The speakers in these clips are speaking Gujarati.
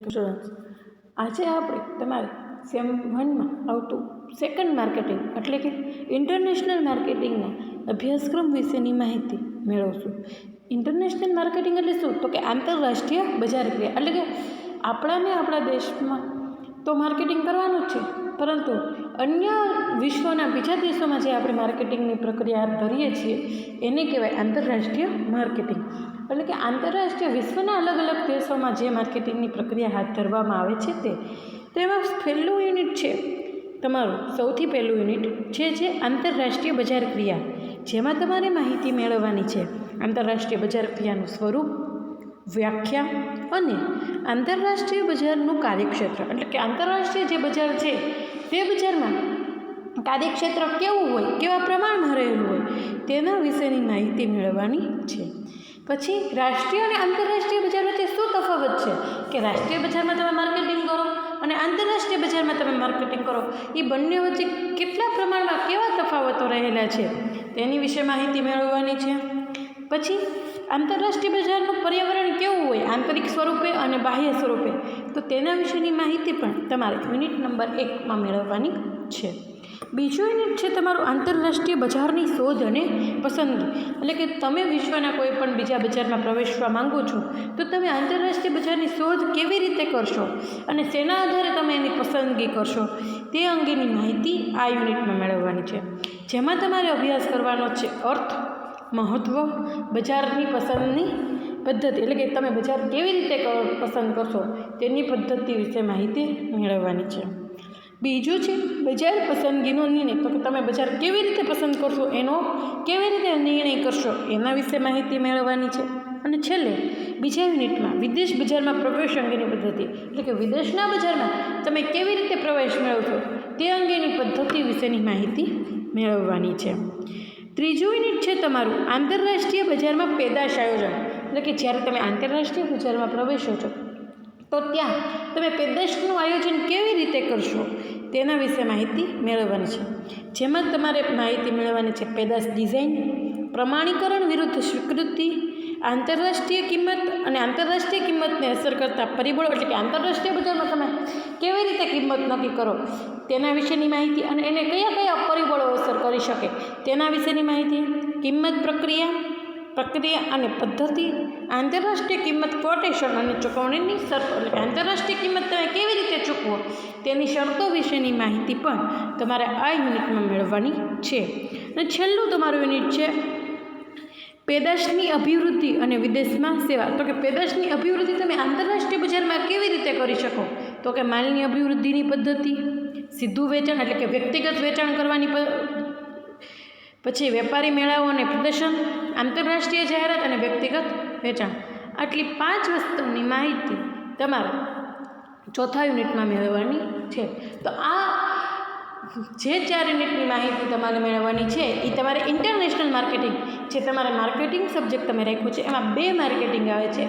સ્ટુડન્ટ્સ, આજે આપણે તમારે સેમ 1માં આવતું સેકન્ડ માર્કેટિંગ એટલે કે ઇન્ટરનેશનલ માર્કેટિંગના અભ્યાસક્રમ વિશેની માહિતી મેળવશું. ઇન્ટરનેશનલ માર્કેટિંગ એટલે શું? તો કે આંતરરાષ્ટ્રીય બજાર ક્રિયા એટલે કે આપણા દેશમાં તો માર્કેટિંગ કરવાનું જ છે, પરંતુ અન્ય વિશ્વના બીજા દેશોમાં જે આપણે માર્કેટિંગની પ્રક્રિયા હાથ ધરીએ છીએ એને કહેવાય આંતરરાષ્ટ્રીય માર્કેટિંગ. એટલે કે આંતરરાષ્ટ્રીય વિશ્વના અલગ અલગ દેશોમાં જે માર્કેટિંગની પ્રક્રિયા હાથ ધરવામાં આવે છે તેમાં પહેલું યુનિટ છે તમારું, સૌથી પહેલું યુનિટ છે આંતરરાષ્ટ્રીય બજાર ક્રિયા, જેમાં તમારે માહિતી મેળવવાની છે આંતરરાષ્ટ્રીય બજાર ક્રિયાનું સ્વરૂપ, વ્યાખ્યા અને આંતરરાષ્ટ્રીય બજારનું કાર્યક્ષેત્ર. એટલે કે આંતરરાષ્ટ્રીય જે બજાર છે તે બજારમાં કાર્યક્ષેત્ર કેવું હોય, કેવા પ્રમાણમાં રહેલું હોય તેના વિશેની માહિતી મેળવવાની છે. પછી રાષ્ટ્રીય અને આંતરરાષ્ટ્રીય બજાર વચ્ચે શું તફાવત છે કે રાષ્ટ્રીય બજારમાં તમે માર્કેટિંગ કરો અને આંતરરાષ્ટ્રીય બજારમાં તમે માર્કેટિંગ કરો, એ બંને વચ્ચે કેટલા પ્રમાણમાં કેવા તફાવતો રહેલા છે તેની વિશે માહિતી મેળવવાની છે. પછી આંતરરાષ્ટ્રીય બજારનું પર્યાવરણ કેવું હોય, આંતરિક સ્વરૂપે અને બાહ્ય સ્વરૂપે, તો તેના વિશેની માહિતી પણ તમારે યુનિટ નંબર 1માં મેળવવાની છે. બીજું યુનિટ છે તમારું આંતરરાષ્ટ્રીય બજારની શોધ અને પસંદગી. એટલે કે તમે વિશ્વના કોઈ પણ બીજા બજારમાં પ્રવેશવા માંગો છો તો તમે આંતરરાષ્ટ્રીય બજારની શોધ કેવી રીતે કરશો અને શેના આધારે તમે એની પસંદગી કરશો તે અંગેની માહિતી આ યુનિટમાં મેળવવાની છે. જેમાં તમારે અભ્યાસ કરવાનો છે અર્થ, મહત્ત્વ, બજારની પસંદની પદ્ધતિ, એટલે કે તમે બજાર કેવી રીતે પસંદ કરશો તેની પદ્ધતિ વિશે માહિતી મેળવવાની છે. બીજું છે બજાર પસંદગીનો નિર્ણય, તો કે તમે બજાર કેવી રીતે પસંદ કરશો, એનો કેવી રીતે નિર્ણય કરશો એના વિશે માહિતી મેળવવાની છે. અને છેલ્લે બીજા યુનિટમાં વિદેશ બજારમાં પ્રવેશ અંગેની પદ્ધતિ, એટલે કે વિદેશના બજારમાં તમે કેવી રીતે પ્રવેશ મેળવશો તે અંગેની પદ્ધતિ વિશેની માહિતી મેળવવાની છે. ત્રીજું યુનિટ છે તમારું આંતરરાષ્ટ્રીય બજારમાં પેદાશ આયોજન, એટલે કે જ્યારે તમે આંતરરાષ્ટ્રીય બજારમાં પ્રવેશો છો તો ત્યાં તમે પેદાશનું આયોજન કેવી રીતે કરશો તેના વિશે માહિતી મેળવવાની છે. જેમાં તમારે માહિતી મેળવવાની છે પેદાશ ડિઝાઇન, પ્રમાણીકરણ વિરુદ્ધ સ્વીકૃતિ, આંતરરાષ્ટ્રીય કિંમત અને આંતરરાષ્ટ્રીય કિંમતને અસર કરતા પરિબળો, એટલે કે આંતરરાષ્ટ્રીય બજારમાં તમે કેવી રીતે કિંમત નક્કી કરો તેના વિશેની માહિતી અને એને કયા કયા પરિબળો અસર કરી શકે તેના વિશેની માહિતી, કિંમત પ્રક્રિયા અને પદ્ધતિ, આંતરરાષ્ટ્રીય કિંમત કોટેશન અને ચૂકવણીની શરતો, એટલે કે આંતરરાષ્ટ્રીય કિંમત તમે કેવી રીતે ચૂકવો તેની શરતો વિશેની માહિતી પણ તમારે આ યુનિટમાં મેળવવાની છે. અને છેલ્લું તમારું યુનિટ છે પેદાશની અભિવૃદ્ધિ અને વિદેશમાં સેવા, તો કે પેદાશની અભિવૃદ્ધિ તમે આંતરરાષ્ટ્રીય બજારમાં કેવી રીતે કરી શકો, તો કે માલની અભિવૃદ્ધિની પદ્ધતિ, સીધું વેચાણ એટલે કે વ્યક્તિગત વેચાણ કરવાની, પછી વેપારી મેળાઓ અને પ્રદર્શન, આંતરરાષ્ટ્રીય જાહેરાત અને વ્યક્તિગત વેચાણ. આટલી 5 વસ્તુની માહિતી તમારે ચોથા યુનિટમાં મેળવવાની છે. તો આ જે 4 યુનિટની માહિતી તમારે મેળવવાની છે એ તમારે ઇન્ટરનેશનલ માર્કેટિંગ, જે તમારે માર્કેટિંગ સબ્જેક્ટ તમે રાખ્યું છે એમાં 2 માર્કેટિંગ આવે છે,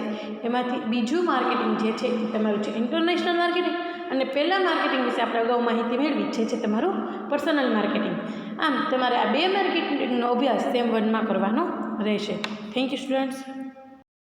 એમાંથી બીજું માર્કેટિંગ જે છે એ તમારું છે ઇન્ટરનેશનલ માર્કેટિંગ, અને પહેલાં માર્કેટિંગ વિશે આપણે અગાઉ માહિતી મેળવી છે તમારું પર્સનલ માર્કેટિંગ. આમ તમારે આ 2 માર્કેટિંગનો અભ્યાસ સેમ 1માં કરવાનો રહેશે. Thank you students.